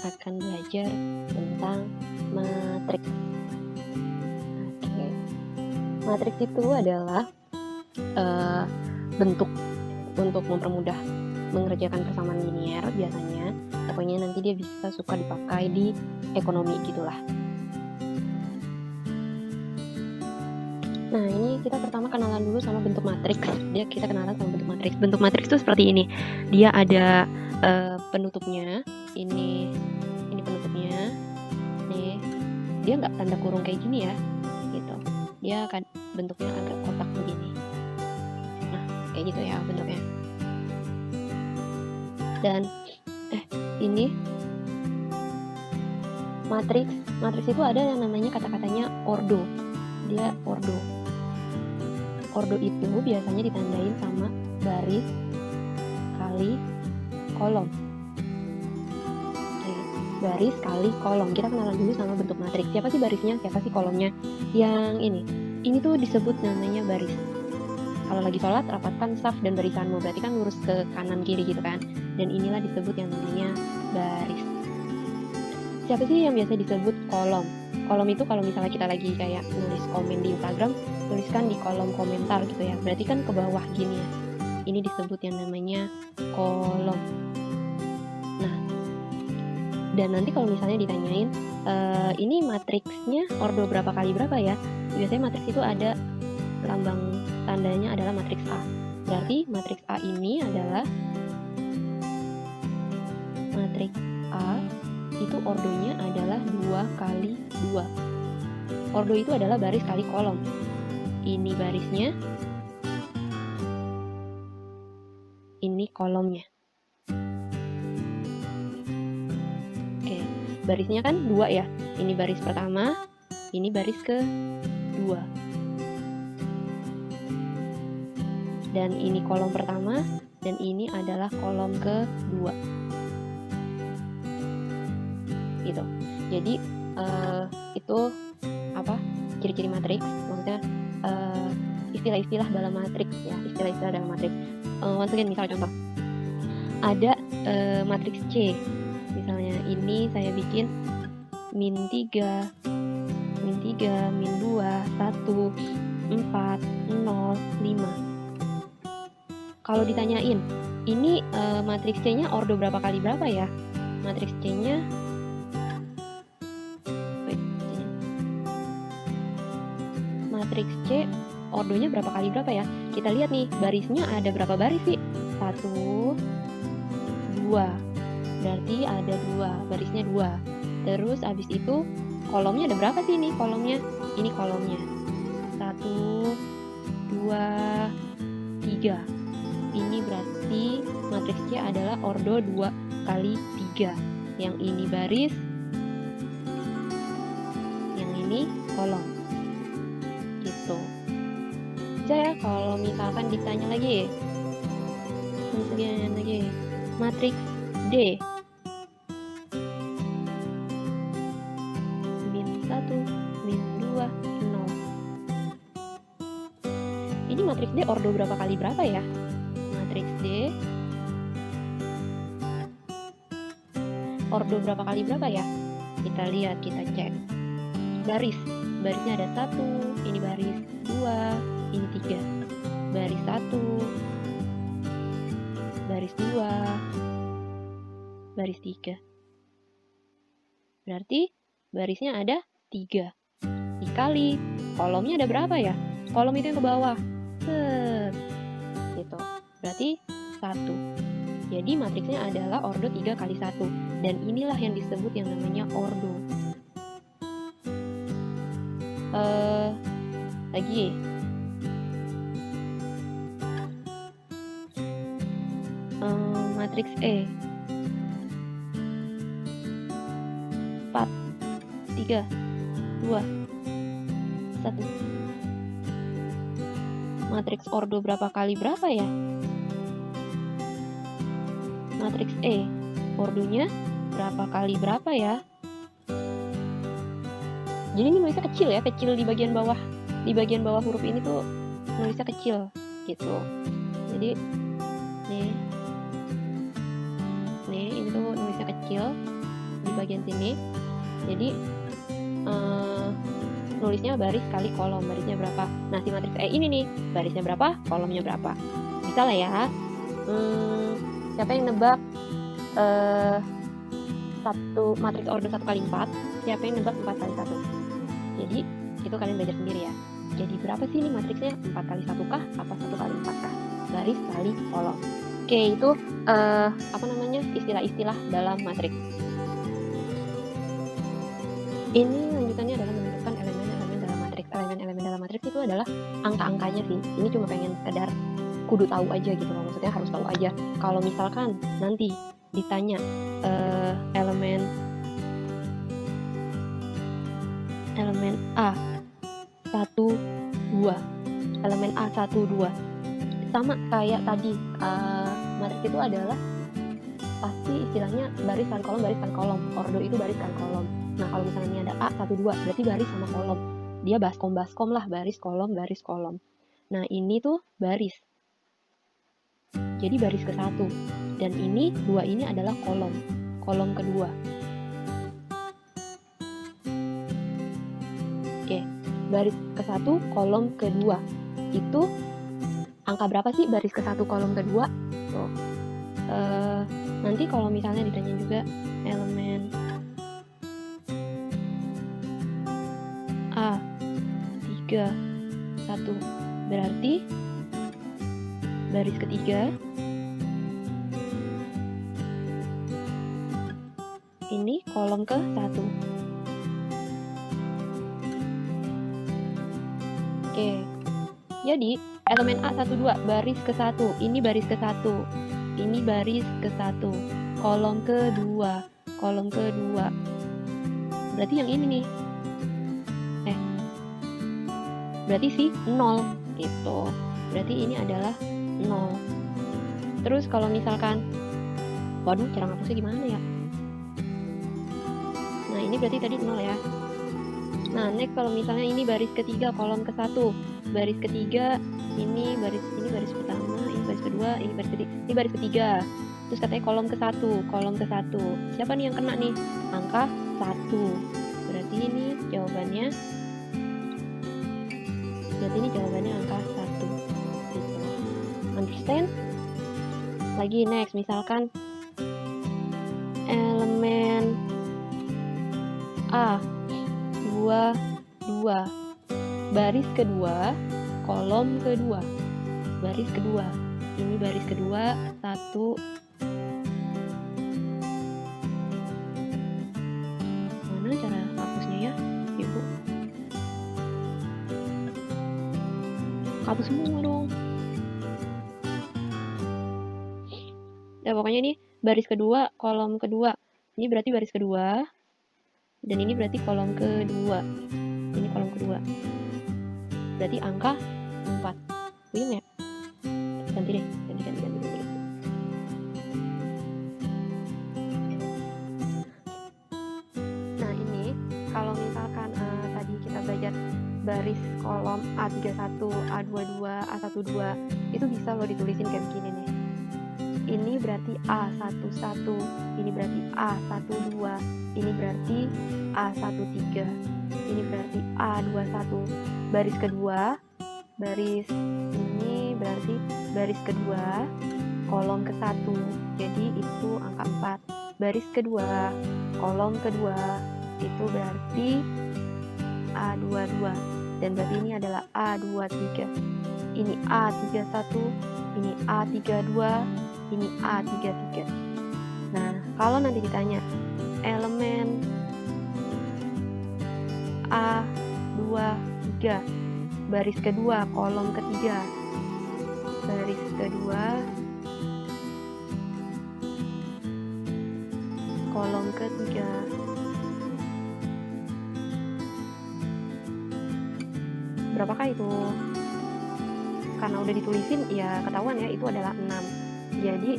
akan belajar tentang matriks. Oke. Matriks itu adalah bentuk untuk mempermudah mengerjakan persamaan linier biasanya. Pokoknya nanti dia bisa suka dipakai di ekonomi gitulah. Nah, ini kita pertama kenalan dulu sama bentuk matriks. Kita kenalan sama bentuk matriks. Bentuk matriks itu seperti ini. Dia ada penutupnya. Ini penutupnya. Nih, dia nggak tanda kurung kayak gini ya, gitu. Dia akan bentuknya agak kotak begini. Nah, kayak gitu ya bentuknya. Dan ini matriks itu ada yang namanya kata-katanya ordo. Dia ordo. Ordo itu biasanya ditandain sama baris kali kolom. Oke, baris kali kolom. Kita kenalan dulu sama bentuk matriks. Siapa sih barisnya? Siapa sih kolomnya? Yang ini tuh disebut namanya baris. Kalau lagi sholat, rapatkan saf dan barisanmu. Berarti kan lurus ke kanan kiri gitu kan. Dan inilah disebut yang namanya baris. Siapa sih yang biasa disebut kolom? Kolom itu kalau misalnya kita lagi kayak nulis komen di Instagram, tuliskan di kolom komentar gitu ya. Berarti kan ke bawah gini ya. Ini disebut yang namanya kolom. Nah, dan nanti kalau misalnya ditanyain, ini matriksnya ordo berapa kali berapa ya? Biasanya matriks itu ada lambang tandanya adalah matriks A. Berarti matriks A ini adalah matriks A itu ordonya adalah 2 kali 2. Ordo itu adalah baris kali kolom. Ini barisnya, ini kolomnya. Oke, barisnya kan 2 ya. Ini baris pertama, ini baris kedua. Dan ini kolom pertama, dan ini adalah kolom kedua. Gitu. Jadi itu apa? Ciri-ciri matriks, maksudnya istilah-istilah dalam matriks ya, istilah-istilah dalam matriks. Once again, misalnya contoh. Ada matriks C. Misalnya ini saya bikin min 3, min 2, 1, 4, 0, 5. Kalau ditanyain, ini matriks C-nya ordo berapa kali berapa ya? Matriks C-nya matriks C ordonya berapa kali berapa ya? Kita lihat nih, barisnya ada berapa baris sih? 1, 2. Berarti ada 2, barisnya 2. Terus abis itu kolomnya ada berapa sih nih kolomnya? Ini kolomnya 1, 2, 3. Ini berarti matriks C adalah ordo 2 kali 3. Yang ini baris, yang ini kolom. Gitu. Bisa ya kalau misalkan ditanya lagi. Sekian lagi. Matriks D. Min 1, min 2, 0. Ini matriks D ordo berapa kali berapa ya? Matriks D ordo berapa kali berapa ya? Kita lihat, kita cek. Barisnya ada 1, ini baris 2, ini 3. Baris 1, baris 2, baris 3. Berarti barisnya ada 3. Dikali kolomnya ada berapa ya? Kolom itu yang ke bawah. Gitu. Berarti 1. Jadi matriksnya adalah ordo 3 kali 1. Dan inilah yang disebut yang namanya ordo. Lagi. Matriks E. 4, 3, 2, 1. Matriks ordo berapa kali berapa ya? Matriks E, ordonya berapa kali berapa ya? Jadi ini nulisnya kecil ya, kecil di bagian bawah. Di bagian bawah huruf ini tuh nulisnya kecil gitu. Jadi nih ini tuh nulisnya kecil. Di bagian sini. Jadi nulisnya baris kali kolom, barisnya berapa. Nah, si matriks E ini nih, barisnya berapa, kolomnya berapa. Bisa lah ya. Siapa yang nebak matriks ordo 1 kali 4? Siapa yang nebak 4 kali 1? Jadi, itu kalian belajar sendiri ya. Jadi, berapa sih ini matriksnya? 4 kali 1 kah? Apa 1 kali 4 kah? Baris kali kolom. Oke, itu istilah-istilah dalam matriks. Ini lanjutannya adalah menentukan elemen-elemen dalam matriks. Elemen-elemen dalam matriks itu adalah angka-angkanya sih. Ini cuma pengen sekedar kudu tahu aja gitu loh. Maksudnya harus tahu aja. Kalau misalkan nanti ditanya elemen A 1, 2, elemen A 1, 2 sama kayak tadi, matriks itu adalah pasti istilahnya baris kali kolom, ordo itu baris kali kolom. Nah, kalau misalnya ini ada A 1, 2 berarti baris sama kolom, dia baskom lah, baris kolom. Nah, ini tuh baris, jadi baris ke 1, dan ini 2 ini adalah kolom kedua. Oke, baris ke 1, kolom kedua. Itu angka berapa sih baris ke 1, kolom kedua? Tuh. Nanti kalau misalnya ditanya juga elemen A 3, 1, berarti baris ketiga ini kolom ke 1. Oke, jadi elemen A 1, 2 baris ke 1, ini baris ke 1, ini baris ke 1, kolom kedua. Berarti yang ini nih, berarti sih 0 gitu. Berarti ini adalah 0. Terus kalau misalkan, waduh, cara ngapusnya gimana ya? Nah, ini berarti tadi 0 ya. Nah, next kalau misalnya ini baris ketiga, kolom ke 1, baris ketiga, ini baris pertama, ini baris kedua, ini baris ketiga. Terus katanya kolom ke 1. Siapa nih yang kena nih? Angka 1. Berarti ini jawabannya angka 1. Gitu. Understand? Lagi next, misalkan elemen A 2, 2 baris kedua, kolom kedua. Baris kedua. Ini baris kedua, 1. Mana cara hapusnya ya, Ibu? Hapus semua dong. Ya, pokoknya ini baris kedua, kolom kedua. Ini berarti baris kedua. Dan ini berarti kolom kedua. Ini kolom kedua. Berarti angka 4. Puyeng ya? Ganti deh. Nah, ini kalau misalkan tadi kita belajar baris kolom A31, A22, A12, itu bisa lo ditulisin kayak begini nih. Ini berarti A11, ini berarti A12, ini berarti A13, ini berarti A21. Baris kedua, baris ini berarti baris kedua, kolom ke 1. Jadi itu angka 4. Baris kedua, kolom kedua, itu berarti A22. Dan berarti ini adalah A23. Ini A31, ini A32, ini A33. Nah, kalau nanti ditanya elemen A23 baris kedua, kolom ketiga. Baris kedua, kolom ketiga. Berapakah itu? Karena udah ditulisin, ya ketahuan ya, itu adalah 6. Jadi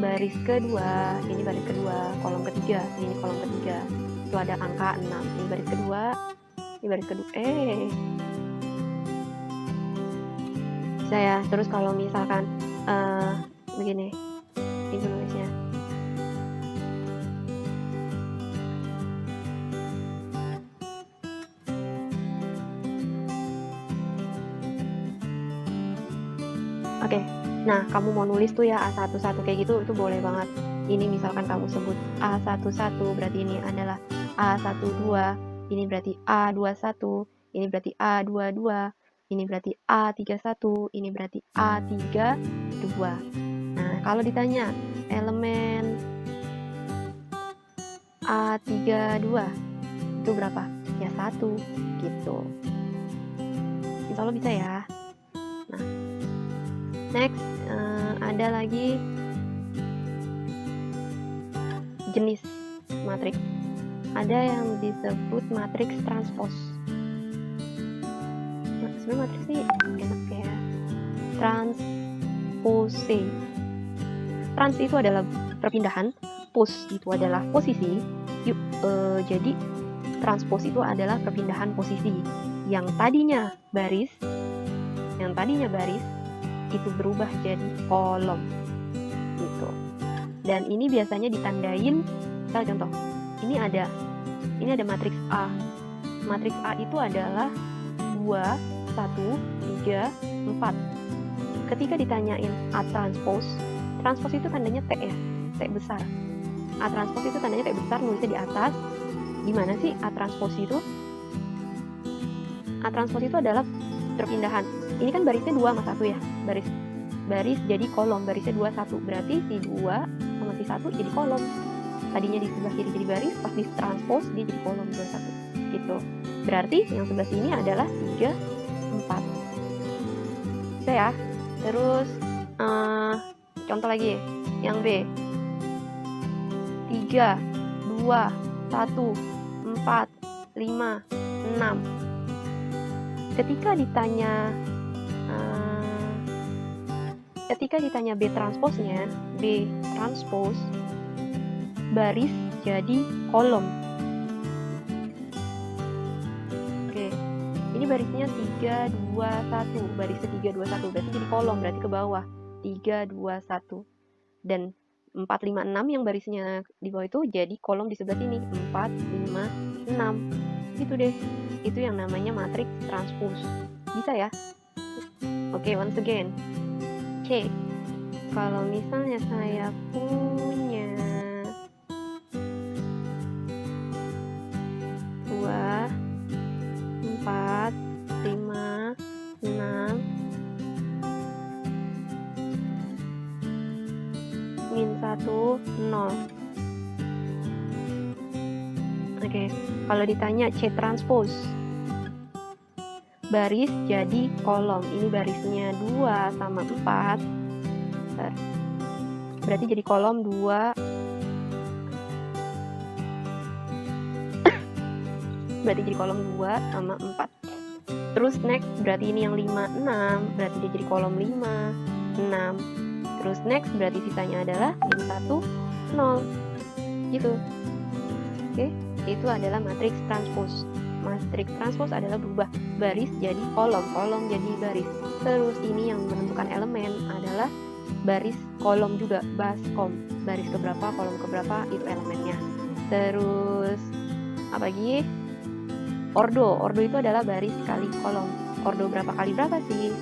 baris kedua, ini baris kedua, kolom ketiga, ini kolom ketiga. Itu ada angka 6. Ini baris kedua, ini baris kedua. Bisa ya. Terus kalau misalkan begini, ini nulisnya. Nah, kamu mau nulis tuh ya A11 kayak gitu, itu boleh banget. Ini misalkan kamu sebut A11, berarti ini adalah A12, ini berarti A21, ini berarti A22, ini berarti A31, ini berarti A32. Nah, kalau ditanya elemen A32 itu berapa? Ya 1 gitu. Insya Allah bisa ya. Nah, next ada lagi jenis matriks. Ada yang disebut matriks transpose. Nah, sebenarnya matriks ini enak ya. Transpose. Trans itu adalah perpindahan, pos itu adalah posisi. Jadi transpose itu adalah perpindahan posisi yang tadinya baris itu berubah jadi kolom gitu. Dan ini biasanya ditandain, misalnya contoh, ini ada matriks A. Matriks A itu adalah 2, 1, 3, 4. Ketika ditanyain A transpose itu tandanya T ya, T besar. A transpose itu tandanya T besar, nulisnya di atas. Gimana sih A transpose itu? A transpose itu adalah perpindahan. Ini kan barisnya 2 sama 1 ya, baris jadi kolom, barisnya 2, 1. Berarti si 2 sama si 1 jadi kolom. Tadinya di sebelah kiri jadi baris, pas di transpose dia jadi kolom 2, 1 gitu. Berarti yang sebelah sini adalah 3, 4. Bisa ya? Terus contoh lagi yang B. 3, 2, 1, 4, 5, 6. Ketika ditanya B transposnya, B transpose baris jadi kolom. Oke, ini barisnya 3, 2, 1, barisnya 3, 2, 1, berarti jadi kolom, berarti ke bawah 3, 2, 1. Dan 4, 5, 6 yang barisnya di bawah itu jadi kolom di sebelah sini, 4, 5, 6. Gitu deh, itu yang namanya matriks transpose. Bisa ya? Oke, once again. Oke, kalau misalnya saya punya 2, 4, 5, 6, min 1, 0. Oke, kalau ditanya C transpose, baris jadi kolom. Ini barisnya 2 sama 4. Berarti jadi kolom 2. Berarti jadi kolom 2 sama 4. Terus next, berarti ini yang 5, 6. Berarti dia jadi kolom 5, 6. Terus next, berarti sisanya adalah min 1, 0. Gitu. Oke, itu adalah matriks transpose. Matriks transpose adalah berubah baris jadi kolom, kolom jadi baris. Terus ini yang menentukan elemen adalah baris kolom juga, baskom. Baris keberapa, kolom keberapa, itu elemennya. Terus apa lagi? Ordo. Ordo itu adalah baris kali kolom. Ordo berapa kali berapa sih?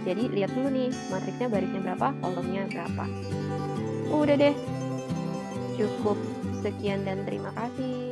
Jadi lihat dulu nih, matriksnya barisnya berapa, kolomnya berapa. Udah deh. Cukup sekian dan terima kasih.